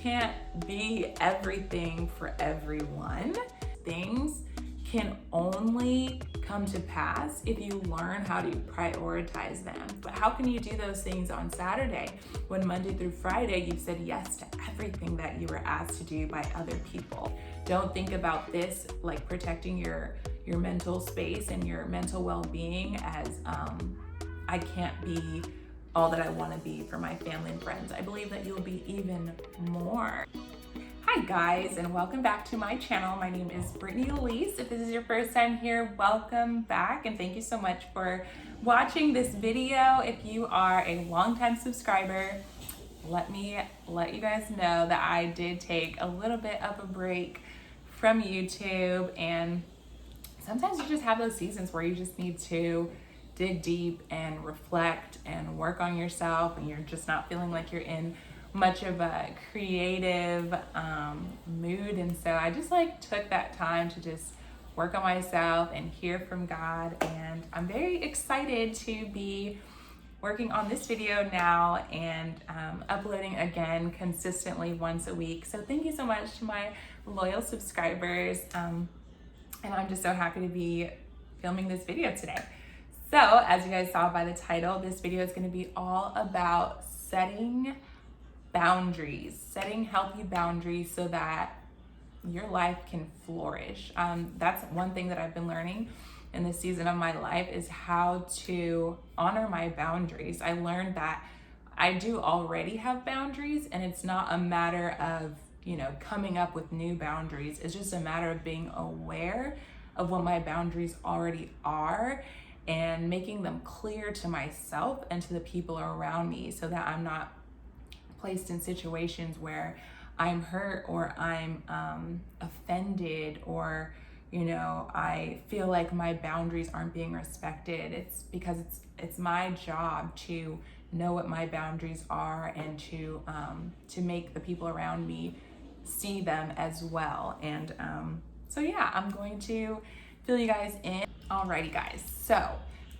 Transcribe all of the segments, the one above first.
can't be everything for everyone. Things can only come to pass if you learn how to prioritize them. But how can you do those things on Saturday when Monday through Friday you said yes to everything that you were asked to do by other people? Don't think about this like protecting your mental space and your mental well-being as I can't be all that I want to be for my family and friends. I believe that you'll be even more. Hi guys, and welcome back to my channel. My name is Brittany Elise. If this is your first time here, welcome back, and thank you so much for watching this video. If you are a longtime subscriber, let me let you guys know that I did take a little bit of a break from YouTube, and sometimes you just have those seasons where you just need to dig deep and reflect and work on yourself, and you're just not feeling like you're in much of a creative mood. And so I just took that time to just work on myself and hear from God, and I'm very excited to be working on this video now and uploading again consistently once a week. So thank you so much to my loyal subscribers, and I'm just so happy to be filming this video today. So as you guys saw by the title, this video is going to be all about setting boundaries, setting healthy boundaries so that your life can flourish. That's one thing that I've been learning in this season of my life, is how to honor my boundaries. I learned that I do already have boundaries, and it's not a matter of, coming up with new boundaries. It's just a matter of being aware of what my boundaries already are and making them clear to myself and to the people around me, so that I'm not placed in situations where I'm hurt or I'm offended, or I feel like my boundaries aren't being respected. It's because it's my job to know what my boundaries are and to make the people around me see them as well. And so yeah, I'm going to fill you guys in. Alrighty guys, so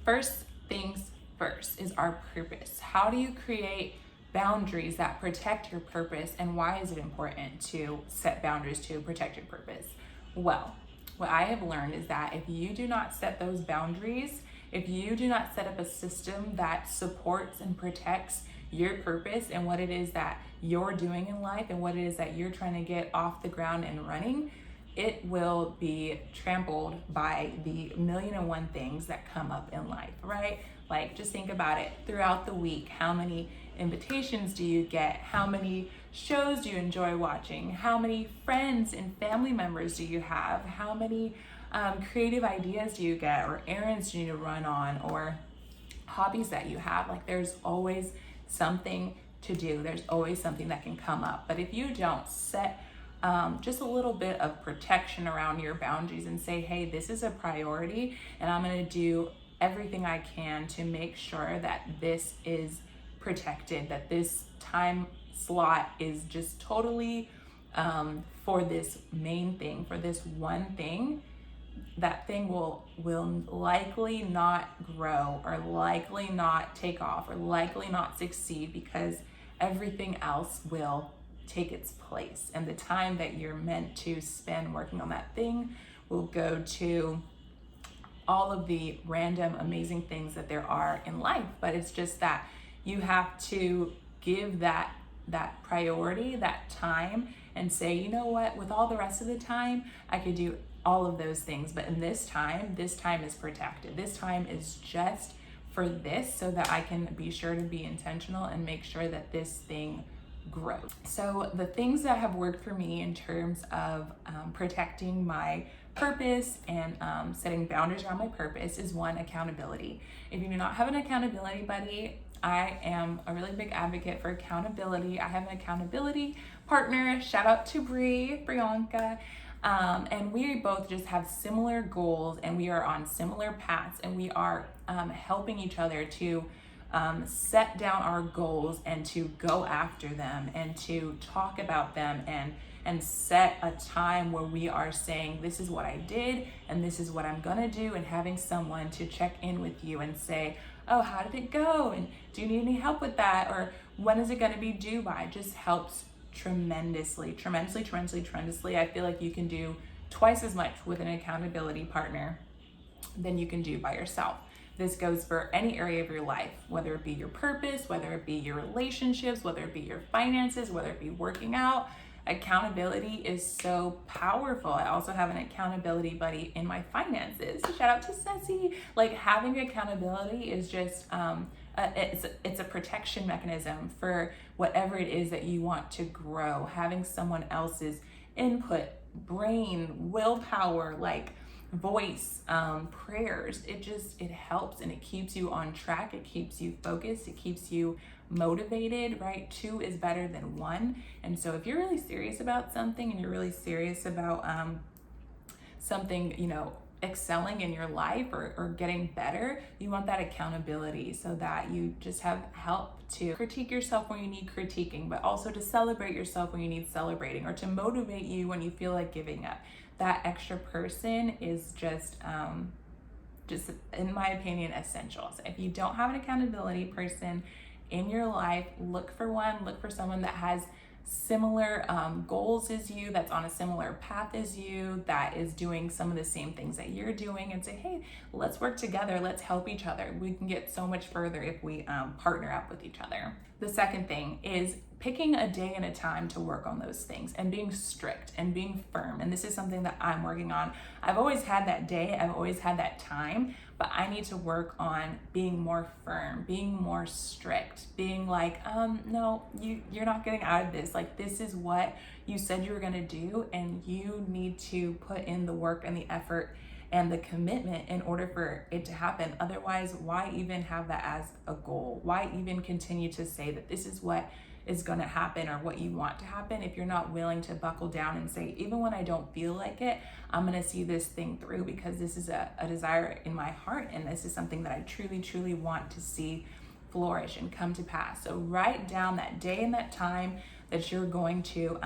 first things first is our purpose. How do you create boundaries that protect your purpose, and why is it important to set boundaries to protect your purpose? Well, what I have learned is that if you do not set those boundaries, if you do not set up a system that supports and protects your purpose and what it is that you're doing in life and what it is that you're trying to get off the ground and running, it will be trampled by the million and one things that come up in life, right? Like, just think about it. Throughout the week, how many invitations do you get? How many shows do you enjoy watching? How many friends and family members do you have? How many creative ideas do you get, or errands do you need to run on, or hobbies that you have? Like, there's always something to do. There's always something that can come up. But if you don't set just a little bit of protection around your boundaries and say, hey, this is a priority, and I'm going to do everything I can to make sure that this is protected, that this time slot is just totally for this main thing, for this one thing, that thing will likely not grow, or likely not take off, or likely not succeed, because everything else will take its place, and the time that you're meant to spend working on that thing will go to all of the random amazing things that there are in life. But it's just that you have to give that priority, that time, and say, you know what, with all the rest of the time, I could do all of those things, but in this time is protected. This time is just for this, so that I can be sure to be intentional and make sure that this thing grows. So the things that have worked for me in terms of protecting my purpose and setting boundaries around my purpose is, one, accountability. If you do not have an accountability buddy, I am a really big advocate for accountability. I have an accountability partner. Shout out to Brianka. And we both just have similar goals, and we are on similar paths, and we are helping each other to set down our goals and to go after them and to talk about them, and set a time where we are saying, this is what I did and this is what I'm gonna do, and having someone to check in with you and say, oh, how did it go? And do you need any help with that? Or when is it gonna be due by? Just helps tremendously. I feel like you can do twice as much with an accountability partner than you can do by yourself. This goes for any area of your life, whether it be your purpose, whether it be your relationships, whether it be your finances, whether it be working out. Accountability is so powerful. I also have an accountability buddy in my finances. Shout out to Ceci. Like, having accountability is just, it's a protection mechanism for whatever it is that you want to grow. Having someone else's input, brain, willpower, like voice, prayers, it helps, and it keeps you on track. It keeps you focused. It keeps you motivated, right? 2 is better than 1. And so if you're really serious about something and you're really serious about something, excelling in your life or getting better, you want that accountability so that you just have help to critique yourself when you need critiquing, but also to celebrate yourself when you need celebrating, or to motivate you when you feel like giving up. That extra person is just in my opinion, essential. So if you don't have an accountability person in your life, look for one. Look for someone that has similar goals as you, that's on a similar path as you, that is doing some of the same things that you're doing, and say, hey, let's work together, let's help each other. We can get so much further if we partner up with each other. The second thing is picking a day and a time to work on those things, and being strict and being firm. And this is something that I'm working on. I've always had that day, I've always had that time, but I need to work on being more firm, being more strict, being like, no, you're not getting out of this. Like, this is what you said you were gonna do, and you need to put in the work and the effort and the commitment in order for it to happen. Otherwise, why even have that as a goal? Why even continue to say that this is what is going to happen or what you want to happen if you're not willing to buckle down and say, even when I don't feel like it, I'm going to see this thing through, because this is a desire in my heart, and this is something that I truly want to see flourish and come to pass. So write down that day and that time that you're going to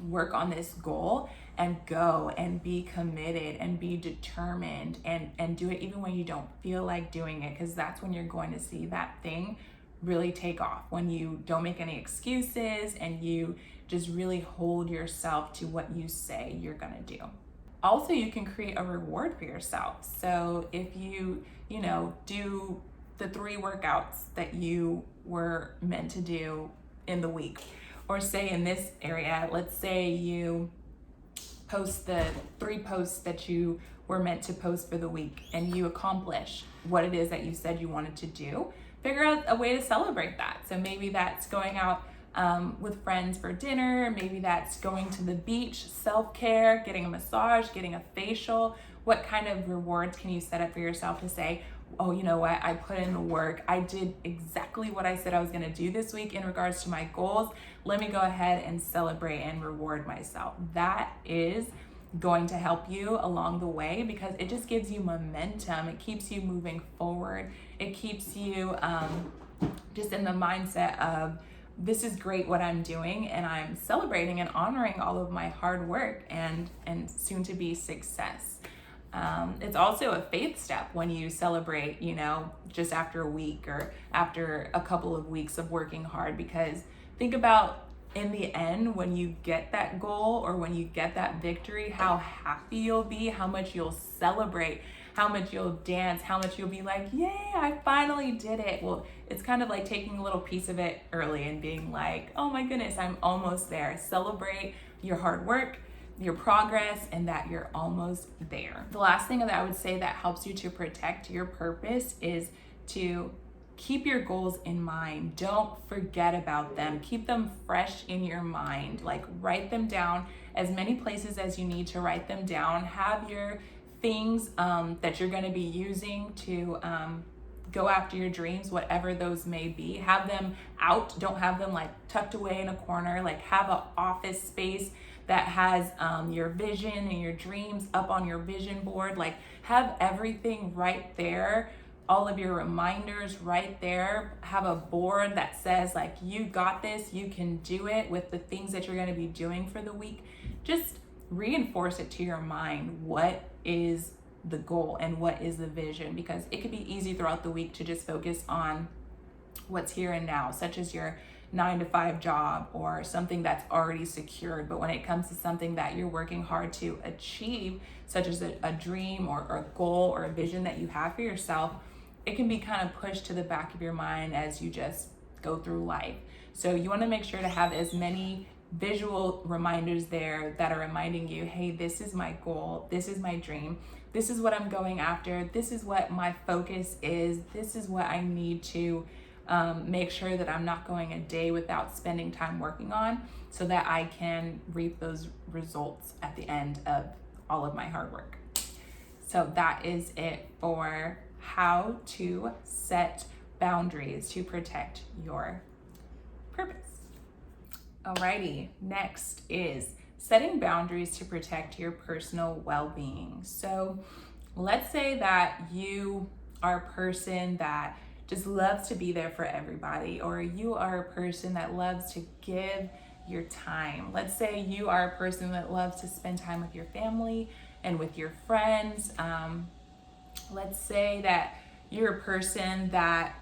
work on this goal, and go and be committed and be determined, and do it even when you don't feel like doing it, because that's when you're going to see that thing really take off, when you don't make any excuses and you just really hold yourself to what you say you're gonna do. Also, you can create a reward for yourself. So if you do the 3 workouts that you were meant to do in the week, or say in this area, let's say you post the 3 posts that you were meant to post for the week, and you accomplish what it is that you said you wanted to do, figure out a way to celebrate that. So maybe that's going out with friends for dinner, maybe that's going to the beach, self-care, getting a massage, getting a facial. What kind of rewards can you set up for yourself to say, oh, you know what, I put in the work, I did exactly what I said I was gonna do this week in regards to my goals, let me go ahead and celebrate and reward myself. That is going to help you along the way, because it just gives you momentum. It keeps you moving forward. It keeps you just in the mindset of, this is great what I'm doing, and I'm celebrating and honoring all of my hard work and soon to be success. It's also a faith step when you celebrate, just after a week or after a couple of weeks of working hard, because think about, in the end, when you get that goal or when you get that victory, how happy you'll be, how much you'll celebrate, how much you'll dance, how much you'll be like, yay, I finally did it. Well, it's kind of like taking a little piece of it early and being like, oh my goodness, I'm almost there. Celebrate your hard work, your progress, and that you're almost there. The last thing that I would say that helps you to protect your purpose is to keep your goals in mind. Don't forget about them. Keep them fresh in your mind. Like, write them down as many places as you need to write them down. Have your things that you're going to be using to go after your dreams, whatever those may be. Have them out. Don't have them like tucked away in a corner. Like, have an office space that has your vision and your dreams up on your vision board. Like, have everything right there. All of your reminders right there. Have a board that says, like, you got this, you can do it, with the things that you're going to be doing for the week. Just reinforce it to your mind. What is the goal and what is the vision? Because it could be easy throughout the week to just focus on what's here and now, such as your 9-to-5 job or something that's already secured. But when it comes to something that you're working hard to achieve, such as a dream or a goal or a vision that you have for yourself, it can be kind of pushed to the back of your mind as you just go through life. So you want to make sure to have as many visual reminders there that are reminding you, hey, this is my goal, this is my dream, this is what I'm going after, this is what my focus is, this is what I need to make sure that I'm not going a day without spending time working on, so that I can reap those results at the end of all of my hard work. So that is it for how to set boundaries to protect your purpose. Alrighty, next is setting boundaries to protect your personal well-being. So let's say that you are a person that just loves to be there for everybody, or you are a person that loves to give your time. Let's say you are a person that loves to spend time with your family and with your friends. Let's say that you're a person that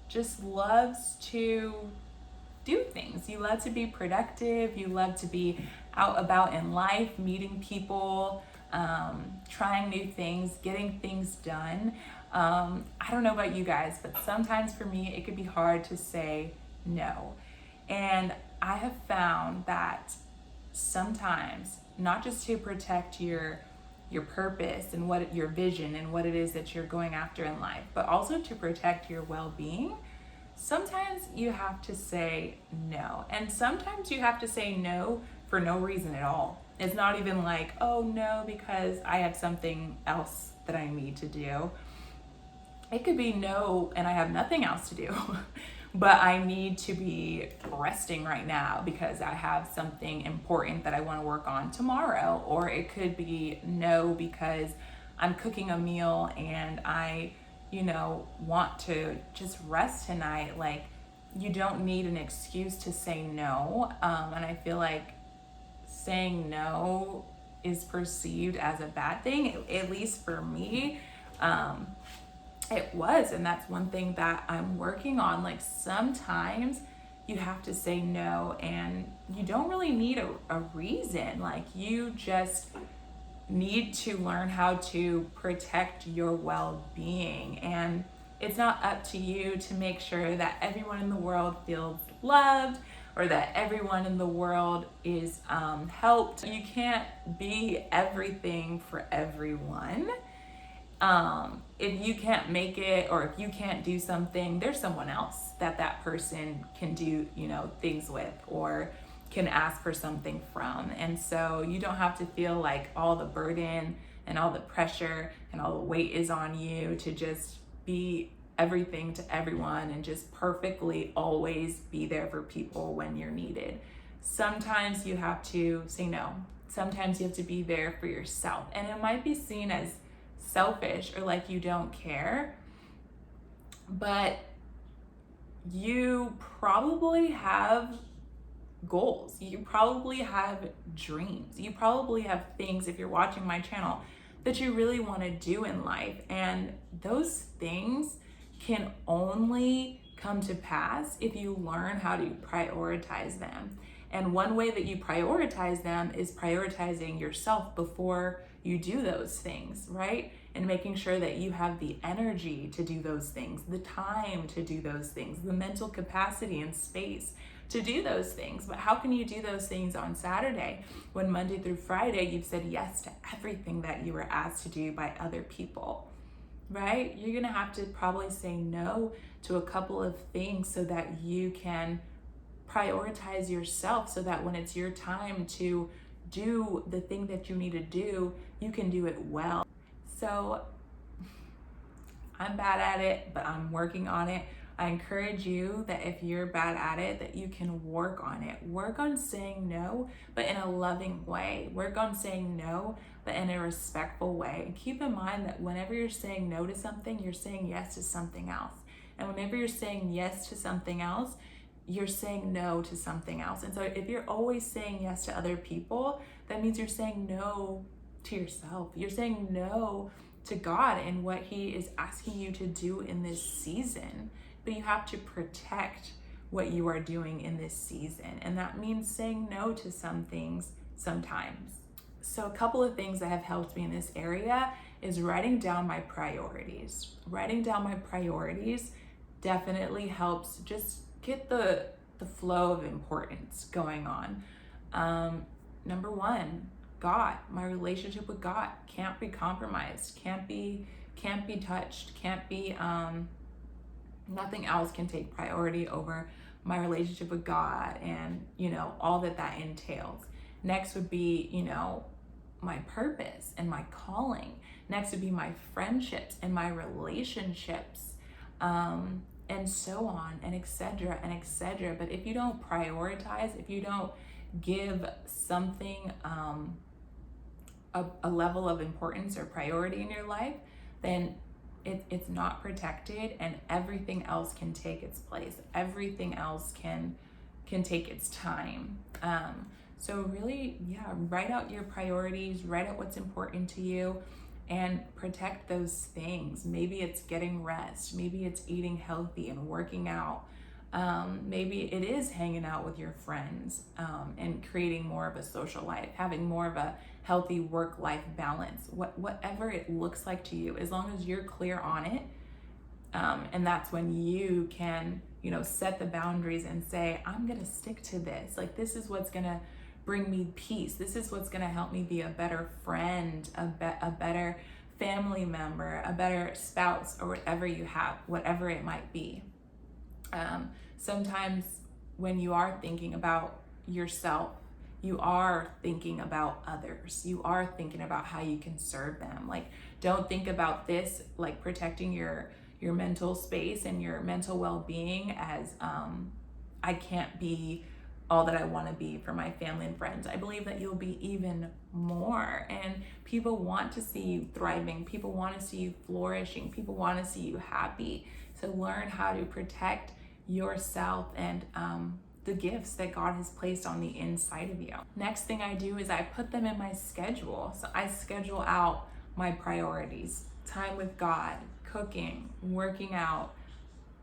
just loves to do things. You love to be productive. You love to be out about in life, meeting people, trying new things, getting things done. I don't know about you guys, but sometimes for me, it could be hard to say no. And I have found that sometimes, not just to protect your purpose and what your vision and what it is that you're going after in life, but also to protect your well-being, sometimes you have to say no. And sometimes you have to say no for no reason at all. It's not even like, oh no, because I have something else that I need to do. It could be no, and I have nothing else to do, but I need to be resting right now because I have something important that I want to work on tomorrow. Or it could be no, because I'm cooking a meal and I want to just rest tonight. Like, you don't need an excuse to say no. And I feel like saying no is perceived as a bad thing, at least for me. It was, and that's one thing that I'm working on. Like, sometimes you have to say no, and you don't really need a reason. Like, you just need to learn how to protect your well-being, and it's not up to you to make sure that everyone in the world feels loved or that everyone in the world is helped. You can't be everything for everyone. If you can't make it, or if you can't do something, there's someone else that person can do things with, or can ask for something from. And so you don't have to feel like all the burden and all the pressure and all the weight is on you to just be everything to everyone and just perfectly always be there for people when you're needed. Sometimes you have to say no. Sometimes you have to be there for yourself. And it might be seen as selfish or like you don't care, but you probably have goals. You probably have dreams. You probably have things, if you're watching my channel, that you really want to do in life. And those things can only come to pass if you learn how to prioritize them. And one way that you prioritize them is prioritizing yourself before you do those things, right? And making sure that you have the energy to do those things, the time to do those things, the mental capacity and space to do those things. But how can you do those things on Saturday when Monday through Friday you've said yes to everything that you were asked to do by other people, right? You're gonna have to probably say no to a couple of things so that you can prioritize yourself, so that when it's your time to do the thing that you need to do, you can do it well. So I'm bad at it, but I'm working on it. I encourage you that if you're bad at it, that you can work on it. Work on saying no, but in a loving way. Work on saying no, but in a respectful way. And keep in mind that whenever you're saying no to something, you're saying yes to something else. And whenever you're saying yes to something else, you're saying no to something else. And so if you're always saying yes to other people, that means you're saying no to yourself. You're saying no to God and what He is asking you to do in this season. But you have to protect what you are doing in this season. And that means saying no to some things sometimes. So a couple of things that have helped me in this area is writing down my priorities. Writing down my priorities definitely helps just get the flow of importance going on. Number one, God. My relationship with God can't be compromised, can't be touched, can't be nothing else can take priority over my relationship with God and, all that entails. Next would be, my purpose and my calling. Next would be my friendships and my relationships, and so on, and etc. and etc. But if you don't prioritize, if you don't give something a level of importance or priority in your life, then it's not protected, and everything else can take its place. Everything else can take its time. So really, write out your priorities, write out what's important to you, and protect those things. Maybe it's getting rest. Maybe it's eating healthy and working out. Maybe it is hanging out with your friends, and creating more of a social life, having more of a healthy work-life balance, whatever it looks like to you, as long as you're clear on it. And that's when you can, set the boundaries and say, I'm gonna stick to this. Like, this is what's gonna bring me peace. This is what's gonna help me be a better friend, a better family member, a better spouse, or whatever you have, whatever it might be. Sometimes when you are thinking about yourself, you are thinking about others. You are thinking about how you can serve them. Like, don't think about this, like protecting your mental space and your mental well-being as, I can't be all that I want to be for my family and friends. I believe that you'll be even more, and people want to see you thriving. People want to see you flourishing. People want to see you happy. So learn how to protect yourself and the gifts that God has placed on the inside of you. Next thing I do is I put them in my schedule. So I schedule out my priorities: time with God, cooking, working out,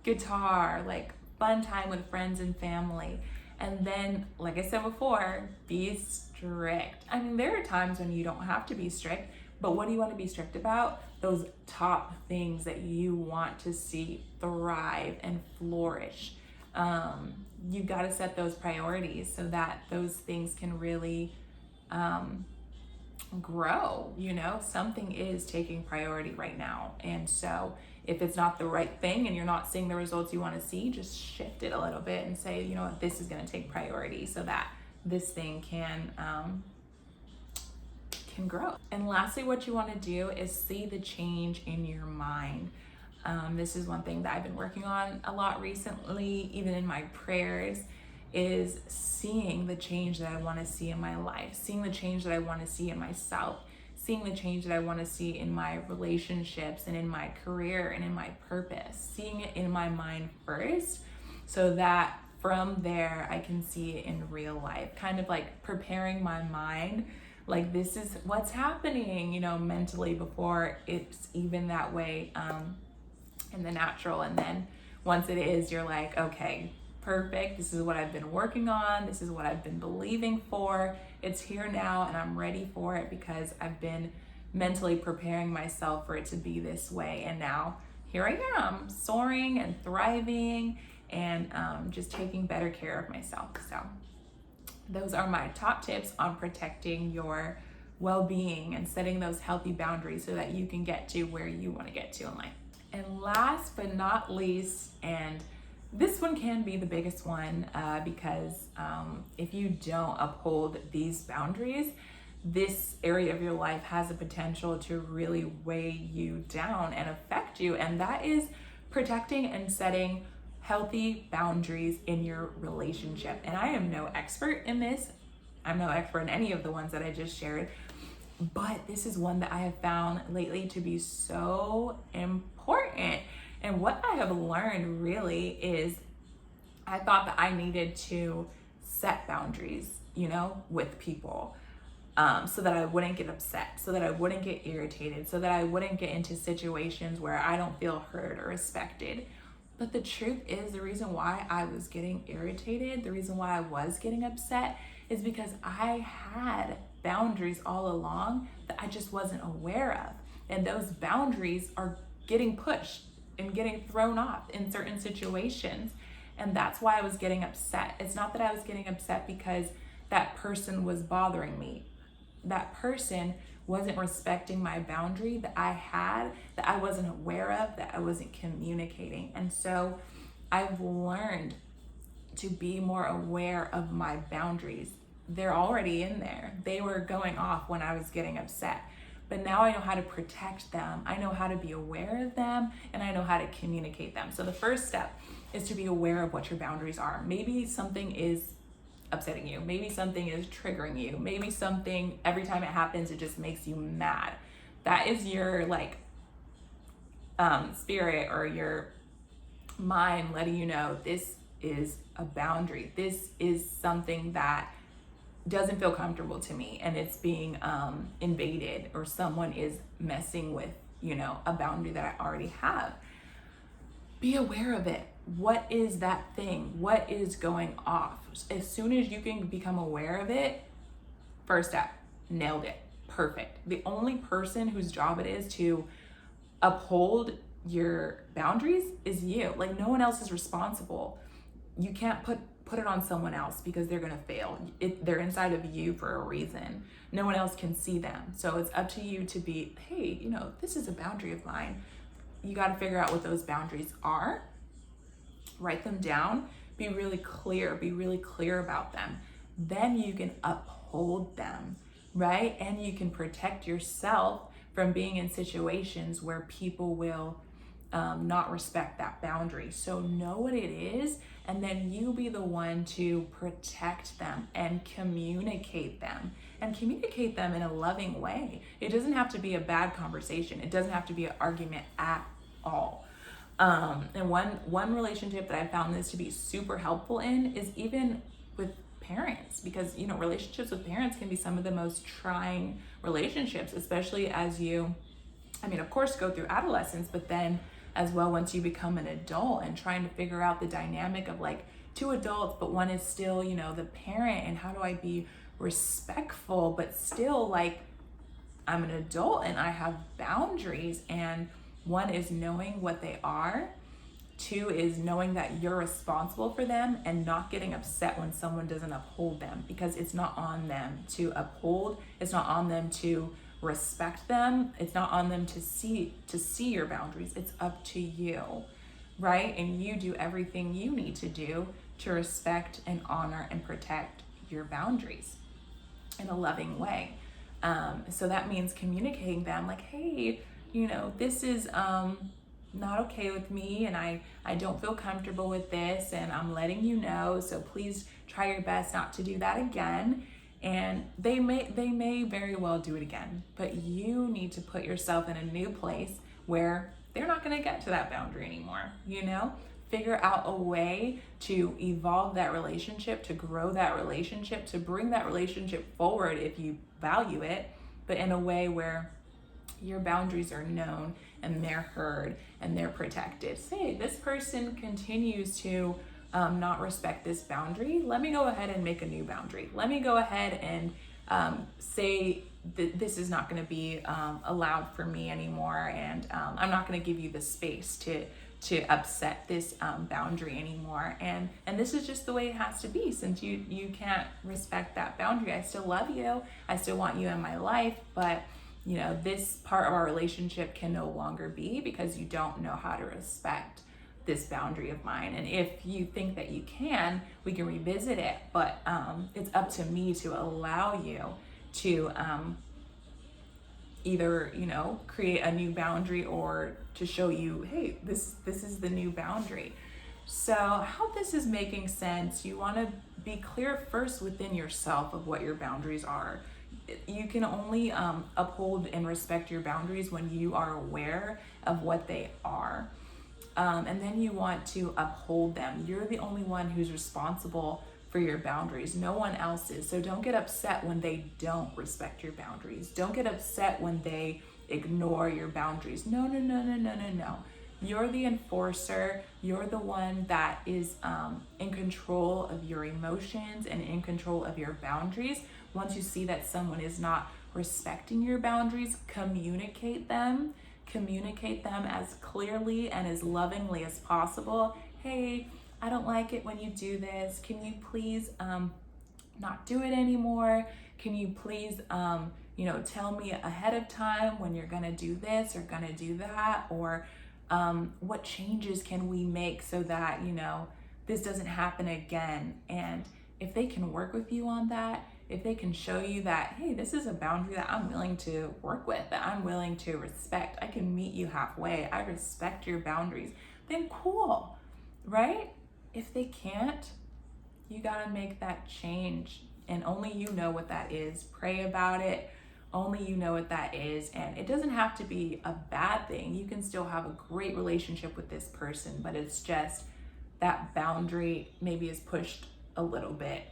guitar, like fun time with friends and family. And then, like I said before, be strict. I mean, there are times when you don't have to be strict, but what do you want to be strict about? Those top things that you want to see thrive and flourish. You've got to set those priorities so that those things can really grow. Something is taking priority right now. And so if it's not the right thing and you're not seeing the results you want to see, just shift it a little bit and say, this is going to take priority so that this thing can grow. And lastly, what you want to do is see the change in your mind. This is one thing that I've been working on a lot recently, even in my prayers, is seeing the change that I want to see in my life, seeing the change that I want to see in myself, seeing the change that I want to see in my relationships and in my career and in my purpose, seeing it in my mind first, so that from there I can see it in real life, kind of like preparing my mind, like this is what's happening, mentally before it's even that way in the natural. And then once it is, you're like, okay, perfect. This is what I've been working on. This is what I've been believing for. It's here now and I'm ready for it because I've been mentally preparing myself for it to be this way. And now here I am, soaring and thriving and just taking better care of myself. So those are my top tips on protecting your well-being and setting those healthy boundaries so that you can get to where you want to get to in life. And last but not least, and this one can be the biggest one because if you don't uphold these boundaries, this area of your life has the potential to really weigh you down and affect you. And that is protecting and setting healthy boundaries in your relationship. And I am no expert in this. I'm no expert in any of the ones that I just shared, but this is one that I have found lately to be so important. And what I have learned really is I thought that I needed to set boundaries, with people, so that I wouldn't get upset, so that I wouldn't get irritated, so that I wouldn't get into situations where I don't feel heard or respected. But the truth is, the reason why I was getting irritated, the reason why I was getting upset is because I had boundaries all along that I just wasn't aware of. And those boundaries are getting pushed and getting thrown off in certain situations. And that's why I was getting upset. It's not that I was getting upset because that person was bothering me. That person wasn't respecting my boundary that I had, that I wasn't aware of, that I wasn't communicating. And so I've learned to be more aware of my boundaries. They're already in there. They were going off when I was getting upset. But now I know how to protect them. I know how to be aware of them, and I know how to communicate them. So the first step is to be aware of what your boundaries are. Maybe something is upsetting you. Maybe something is triggering you. Maybe something, every time it happens, it just makes you mad. That is your spirit or your mind letting you know this is a boundary. This is something that doesn't feel comfortable to me, and it's being invaded, or someone is messing with, a boundary that I already have. Be aware of it. What is that thing? What is going off? As soon as you can become aware of it, first step, nailed it. Perfect. The only person whose job it is to uphold your boundaries is you. Like, no one else is responsible. You can't put it on someone else because they're going to fail. They're inside of you for a reason. No one else can see them. So it's up to you to be, hey, this is a boundary of mine. You got to figure out what those boundaries are. Write them down. Be really clear about them. Then you can uphold them, right? And you can protect yourself from being in situations where people will not respect that boundary. So know what it is, and then you be the one to protect them and communicate them. And communicate them in a loving way. It doesn't have to be a bad conversation. It doesn't have to be an argument at all. And one relationship that I found this to be super helpful in is even with parents, because relationships with parents can be some of the most trying relationships, especially as you, of course, go through adolescence, but then as well once you become an adult, and trying to figure out the dynamic of two adults, but one is still the parent, and how do I be respectful but still I'm an adult and I have boundaries. And one is knowing what they are. Two is knowing that you're responsible for them and not getting upset when someone doesn't uphold them, because it's not on them to uphold. It's not on them to respect them. It's not on them to see your boundaries. It's up to you, right? And you do everything you need to do to respect and honor and protect your boundaries in a loving way. So that means communicating them hey, this is not okay with me, and I don't feel comfortable with this, and I'm letting you know, so please try your best not to do that again. And they may very well do it again, but you need to put yourself in a new place where they're not going to get to that boundary anymore. Figure out a way to evolve that relationship, to grow that relationship, to bring that relationship forward if you value it, but in a way where your boundaries are known and they're heard and they're protected. Say, this person continues to not respect this boundary. Let me go ahead and make a new boundary. Let me go ahead and say that this is not going to be allowed for me anymore, and I'm not going to give you the space to upset this boundary anymore. And this is just the way it has to be, since you can't respect that boundary. I still love you. I still want you in my life, but this part of our relationship can no longer be because you don't know how to respect this boundary of mine. And if you think that you can, we can revisit it, but it's up to me to allow you to either create a new boundary, or to show you, hey, this is the new boundary. So I hope this is making sense. You want to be clear first within yourself of what your boundaries are. You can only uphold and respect your boundaries when you are aware of what they are. And then you want to uphold them. You're the only one who's responsible for your boundaries. No one else is. So don't get upset when they don't respect your boundaries. Don't get upset when they ignore your boundaries. No. You're the enforcer. You're the one that is in control of your emotions and in control of your boundaries. Once you see that someone is not respecting your boundaries, communicate them. Communicate them as clearly and as lovingly as possible. Hey, I don't like it when you do this. Can you please not do it anymore? Can you please tell me ahead of time when you're gonna do this or gonna do that? Or what changes can we make so that this doesn't happen again? And if they can work with you on that, if they can show you that, hey, this is a boundary that I'm willing to work with, that I'm willing to respect, I can meet you halfway, I respect your boundaries, then cool, right? If they can't, you gotta make that change, and only you know what that is. Pray about it. Only you know what that is, and it doesn't have to be a bad thing. You can still have a great relationship with this person, but it's just that boundary maybe is pushed a little bit.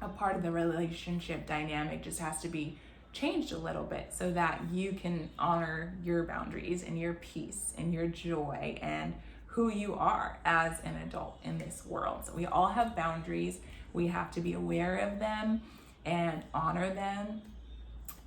A part of the relationship dynamic just has to be changed a little bit so that you can honor your boundaries and your peace and your joy and who you are as an adult in this world. So we all have boundaries. We have to be aware of them and honor them,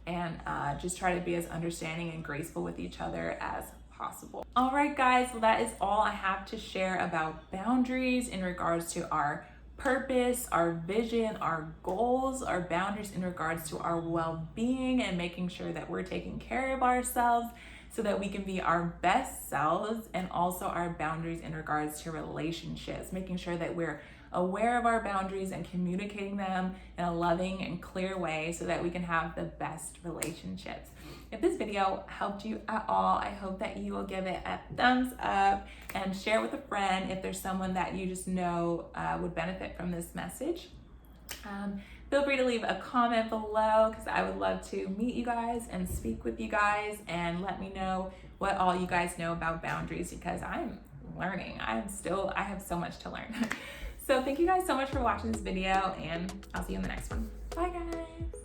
and just try to be as understanding and graceful with each other as possible. All right, guys, well, that is all I have to share about boundaries in regards to our purpose, our vision, our goals, our boundaries in regards to our well-being and making sure that we're taking care of ourselves so that we can be our best selves, and also our boundaries in regards to relationships, making sure that we're aware of our boundaries and communicating them in a loving and clear way so that we can have the best relationships. If this video helped you at all, I hope that you will give it a thumbs up and share with a friend if there's someone that you just know would benefit from this message. Feel free to leave a comment below because I would love to meet you guys and speak with you guys and let me know what all you guys know about boundaries, because I'm learning. I have so much to learn. So thank you guys so much for watching this video, and I'll see you in the next one. Bye, guys.